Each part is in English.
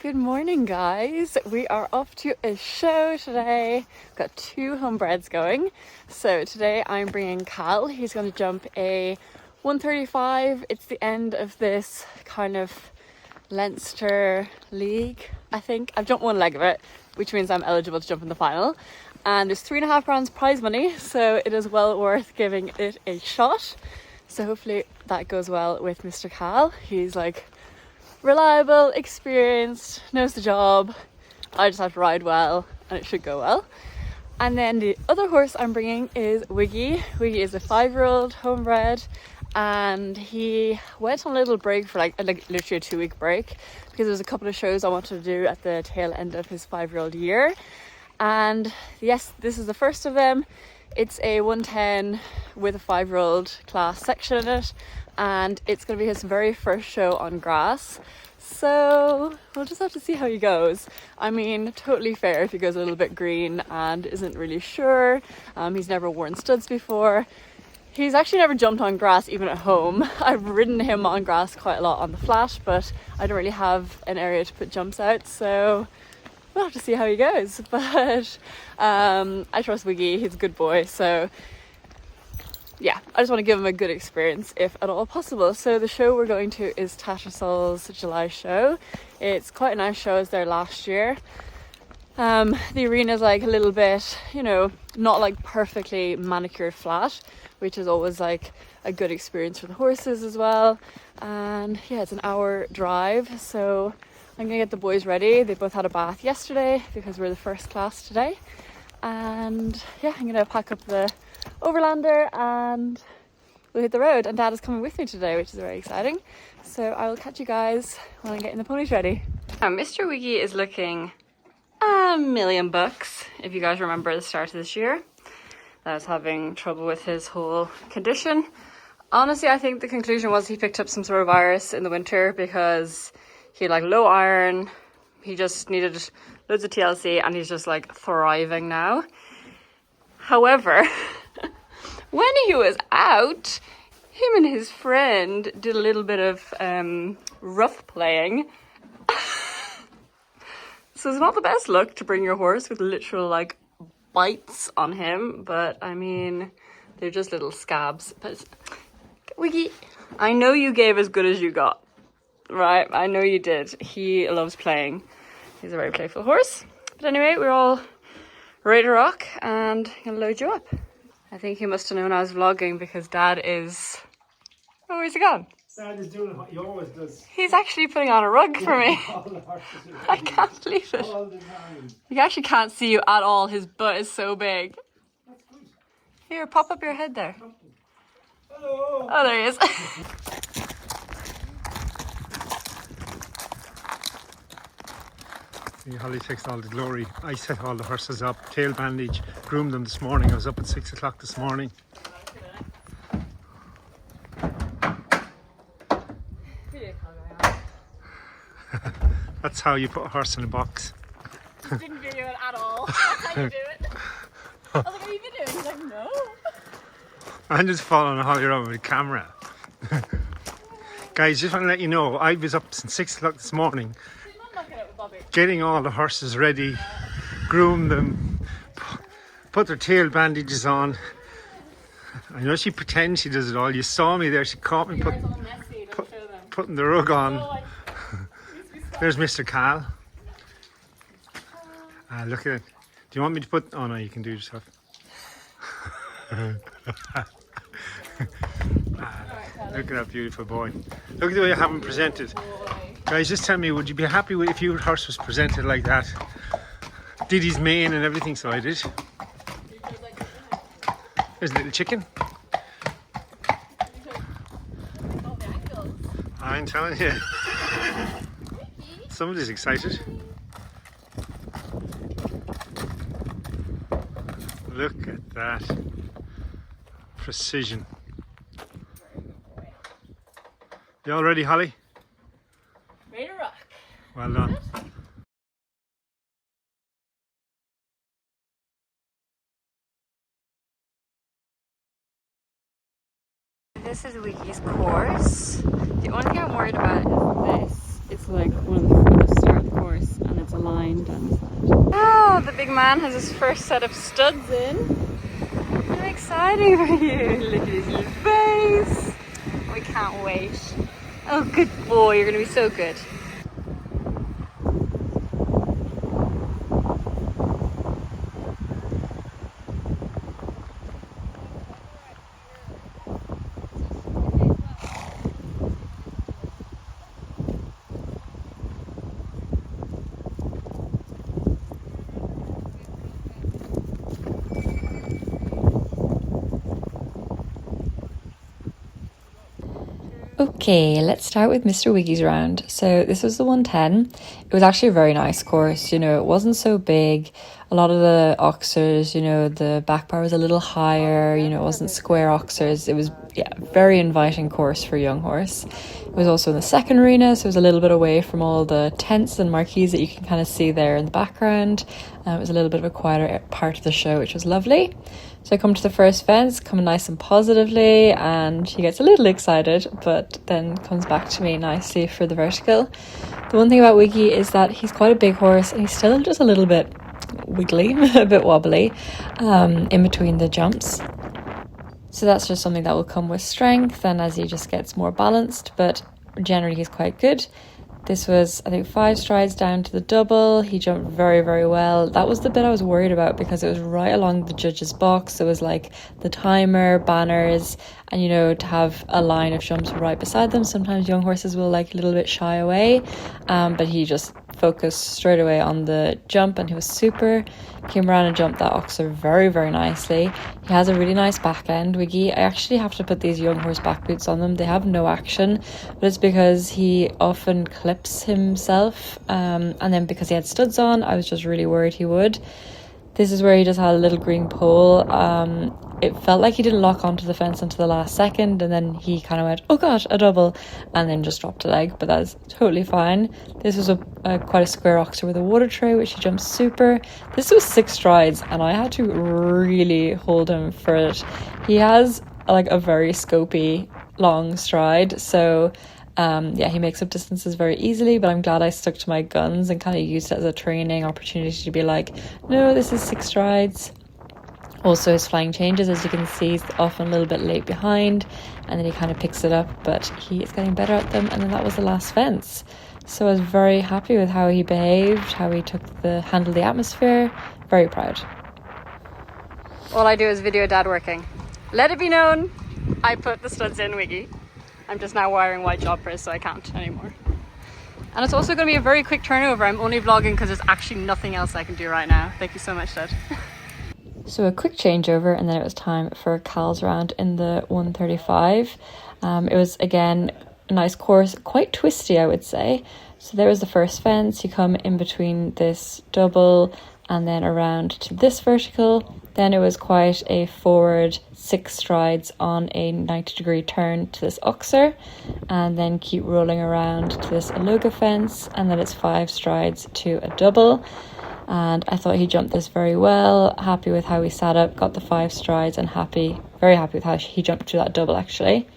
Good morning, guys. We are off to a show today. We've got 2 homebreds going. So today I'm bringing Khal. He's going to jump a 135. It's the end of this kind of Leinster League, I think. I've jumped one leg of it, which means I'm eligible to jump in the final. And there's £3.5 prize money, so it is well worth giving it a shot. So hopefully that goes well with Mr. Khal. He's like reliable, experienced, knows the job. I just have to ride well and it should go well. And then the other horse I'm bringing is Wiggy. Wiggy is a 5-year-old homebred, and he went on a little break for like literally a 2-week break because there was a couple of shows I wanted to do at the tail end of his 5-year-old year. And yes, this is the first of them. It's a 110 with a 5-year-old class section in it, and it's going to be his very first show on grass. So we'll just have to see how he goes. I mean, totally fair if he goes a little bit green and isn't really sure. He's never worn studs before. He's actually never jumped on grass even at home. I've ridden him on grass quite a lot on the flat, but I don't really have an area to put jumps out, so we'll have to see how he goes. But I trust Wiggy, he's a good boy, so yeah, I just want to give him a good experience if at all possible. So the show we're going to is Tattersalls July Show. It's quite a nice show. I was there last year. The arena is like a little bit, you know, not like perfectly manicured flat, which is always like a good experience for the horses as well. And yeah, it's an hour drive, so I'm gonna get the boys ready. They both had a bath yesterday because we're the first class today. And yeah, I'm gonna pack up the overlander and we'll hit the road. And Dad is coming with me today, which is very exciting. So I will catch you guys when I'm getting the ponies ready. Now, Mr. Wiggy is looking $1,000,000, if you guys remember the start of this year. I was having trouble with his whole condition. Honestly, I think the conclusion was he picked up some sort of virus in the winter because he had like low iron. He just needed loads of TLC and he's just like thriving now. However, when he was out, him and his friend did a little bit of rough playing. So it's not the best look to bring your horse with literal like bites on him, but I mean, they're just little scabs. But Wiggy, I know you gave as good as you got, right? I know you did. He loves playing. He's a very playful horse. But anyway, we're all ready to rock and I'm gonna load you up. I think he must have known I was vlogging because Dad is... Oh, where's he gone? Dad is doing what he always does. He's actually putting on a rug for me. I can't believe it. All the time. You actually can't see you at all. His butt is so big. That's good. Here, pop up your head there. Hello. Oh, there he is. Holly takes all the glory. I set all the horses up, tail bandage, groomed them this morning. I was up at 6 o'clock this morning. That's how you put a horse in a box. Didn't video it at all. That's how you do it. I was like, are you videoing? He's like, no. I'm just following Holly around with a camera. Guys, just want to let you know, I was up since 6 o'clock this morning getting all the horses ready, groom them, put their tail bandages on. I know she pretends she does it all. You saw me there, she caught me putting the rug on. There's Mr. Khal. Look at it. Do you want me to put... Oh no, you can do it yourself. Look at that beautiful boy. Look at the way I have him presented. Guys, just tell me, would you be happy if your horse was presented like that? Did his mane and everything, so I did. There's a little chicken. I'm telling you. Somebody's excited. Look at that. Precision. You all ready, Holly? Ready to rock. Well done. This is Wiggy's course. The only thing I'm worried about is this. It's like one of the furthest start of the course. big man has his first set of studs in. How exciting for you. Look at his little face. We can't wait. Oh, good boy. You're going to be so good. Okay, let's start with Mr. Wiggy's round. So this was the 110. It was actually a very nice course, you know, it wasn't so big. A lot of the oxers, you know, the back bar was a little higher, you know, it wasn't square oxers. It was, yeah, very inviting course for a young horse. It was also in the second arena, so it was a little bit away from all the tents and marquees that you can kind of see there in the background. It was a little bit of a quieter part of the show, which was lovely. So I come to the first fence, coming nice and positively, and he gets a little excited, but then comes back to me nicely for the vertical. The one thing about Wiggy is that he's quite a big horse, and he's still just a little bit wiggly, a bit wobbly, in between the jumps. So that's just something that will come with strength and as he just gets more balanced, but generally he's quite good. This was, I think, 5 strides down to the double. He jumped very, very well. That was the bit I was worried about because it was right along the judge's box. It was like the timer, banners, and, you know, to have a line of jumps right beside them. Sometimes young horses will like a little bit shy away, but he just focused straight away on the jump and he was super. Came around and jumped that oxer very, very nicely. He has a really nice back end, Wiggy. I actually have to put these young horse back boots on them. They have no action, but it's because he often clips himself, and then because he had studs on, I was just really worried he would. This is where he just had a little green pole. It felt like he didn't lock onto the fence until the last second, and then he kind of went, oh gosh, a double, and then just dropped a leg, but that's totally fine. This was quite a square oxer with a water tray, which he jumped super. This was 6 strides, and I had to really hold him for it. He has like a very scopy long stride, so yeah, he makes up distances very easily, but I'm glad I stuck to my guns and kind of used it as a training opportunity to be like, no, this is 6 strides. Also, his flying changes, as you can see, he's often a little bit late behind, and then he kind of picks it up, but he is getting better at them. And then that was the last fence. So I was very happy with how he behaved, how he handled the atmosphere. Very proud. All I do is video dad working. Let it be known, I put the studs in, Wiggy. I'm just now wearing white jobbers, so I can't anymore. And it's also going to be a very quick turnover. I'm only vlogging because there's actually nothing else I can do right now. Thank you so much, Dad. So a quick changeover, and then it was time for Khal's round in the 135. It was, again, a nice course, quite twisty, I would say. So there was the first fence. You come in between this double and then around to this vertical. Then it was quite a forward 6 strides on a 90-degree turn to this oxer, and then keep rolling around to this aloga fence, and then it's 5 strides to a double. And I thought he jumped this very well, happy with how he sat up, got the 5 strides, and very happy with how he jumped to that double actually.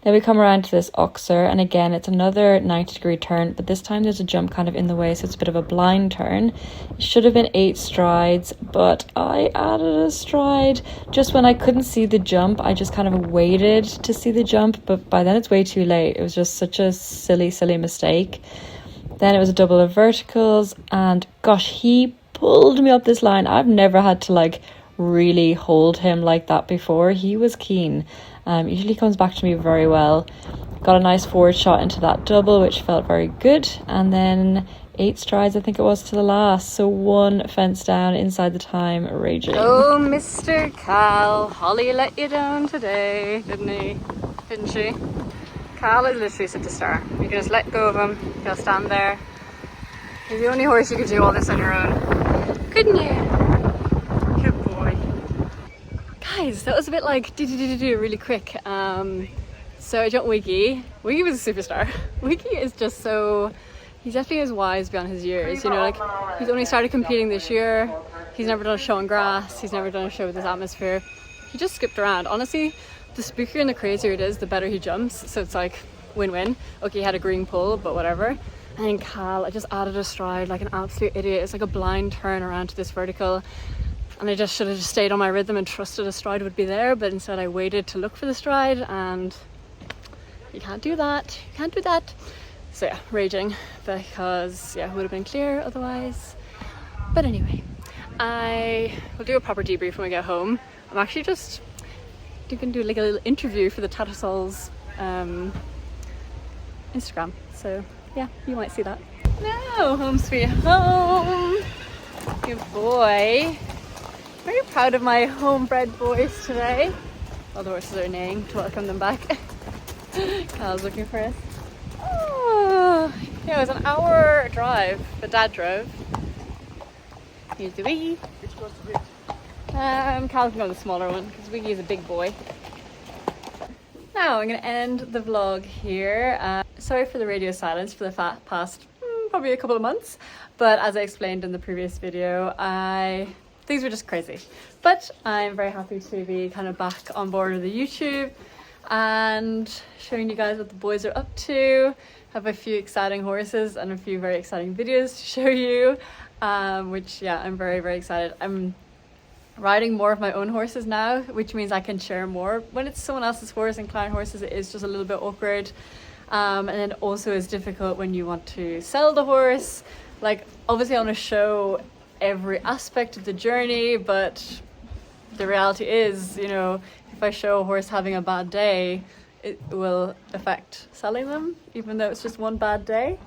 Then we come around to this oxer, and again it's another 90-degree turn, but this time there's a jump kind of in the way, so it's a bit of a blind turn. It should have been 8 strides, but I added a stride just when I couldn't see the jump. I just kind of waited to see the jump, but by then it's way too late. It was just such a silly mistake. Then it was a double of verticals, and gosh, he pulled me up this line. I've never had to like really hold him like that before. He was keen. Usually comes back to me very well. Got a nice forward shot into that double, which felt very good. And then 8 strides, I think it was, to the last. So 1 fence down inside the time, raging. Oh, Mr. Khal, Holly let you down today, didn't she? Khal is literally such a star. You can just let go of him, he'll stand there. He's the only horse you can do all this on your own. Couldn't you? Good boy. Guys, that was a bit like do really quick. So I jumped Wiggy. Wiggy was a superstar. Wiggy is just so, he definitely is wise beyond his years. You know, like he's only started competing this year. He's never done a show on grass. He's never done a show with this atmosphere. He just skipped around. Honestly, the spookier and the crazier it is, the better he jumps. So it's like win-win. Okay, he had a green pole, but whatever. And then Khal, I just added a stride like an absolute idiot. It's like a blind turn around to this vertical. And I just should have just stayed on my rhythm and trusted a stride would be there. But instead I waited to look for the stride, and you can't do that. You can't do that. So yeah, raging because yeah, it would have been clear otherwise. But anyway, I will do a proper debrief when we get home. I'm actually just going to do like a little interview for the Tattersalls Instagram. So yeah, you might see that. No, home sweet home. Good boy. Very proud of my homebred boys today. All the horses are neighing to welcome them back. Khal's looking for us. Oh, yeah, it was an hour drive, but Dad drove. Here's the Wiggy. Khal can go the smaller one because Wiggy is a big boy. Now I'm going to end the vlog here. Sorry for the radio silence for the past probably a couple of months, but as I explained in the previous video, things were just crazy. But I'm very happy to be kind of back on board with the YouTube and showing you guys what the boys are up to. Have a few exciting horses and a few very exciting videos to show you, which yeah, I'm very, very excited. I'm riding more of my own horses now, which means I can share more. When it's someone else's horse and client horses, it is just a little bit awkward. And then also it's difficult when you want to sell the horse. Like obviously I want to show every aspect of the journey, but the reality is, you know, if I show a horse having a bad day, it will affect selling them, even though it's just one bad day.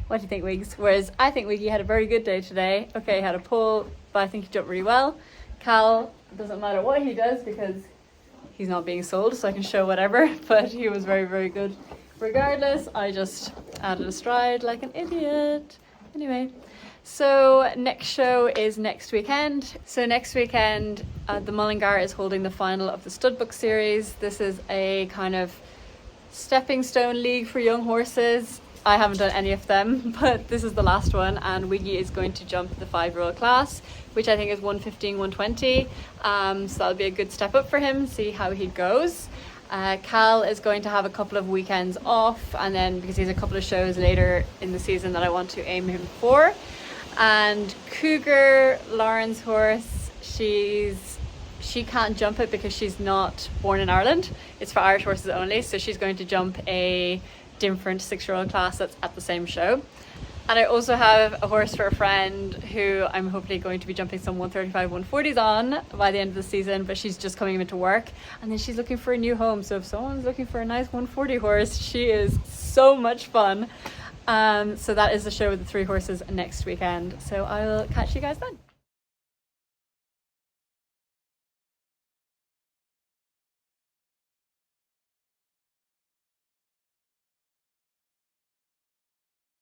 What do you think, Wiggs? Whereas I think Wiggy had a very good day today. Okay, he had a pull, but I think he jumped really well. Khal, doesn't matter what he does because he's not being sold, so I can show whatever, but he was very, very good. Regardless, I just added a stride like an idiot. Anyway, so next show is next weekend. So next weekend, the Mullingar is holding the final of the Studbook series. This is a kind of stepping stone league for young horses. I haven't done any of them, but this is the last one, and Wiggy is going to jump the 5-year-old class, which I think is 115, 120. So that'll be a good step up for him, see how he goes. Khal is going to have a couple of weekends off, and then because he's a couple of shows later in the season that I want to aim him for. And Cougar, Lauren's horse, she can't jump it because she's not born in Ireland. It's for Irish horses only, so she's going to jump a different 6-year-old class that's at the same show. And I also have a horse for a friend who I'm hopefully going to be jumping some 135, 140s on by the end of the season, but she's just coming into work and then she's looking for a new home. So if someone's looking for a nice 140 horse, she is so much fun. So that is the show with the 3 horses next weekend. So I will catch you guys then.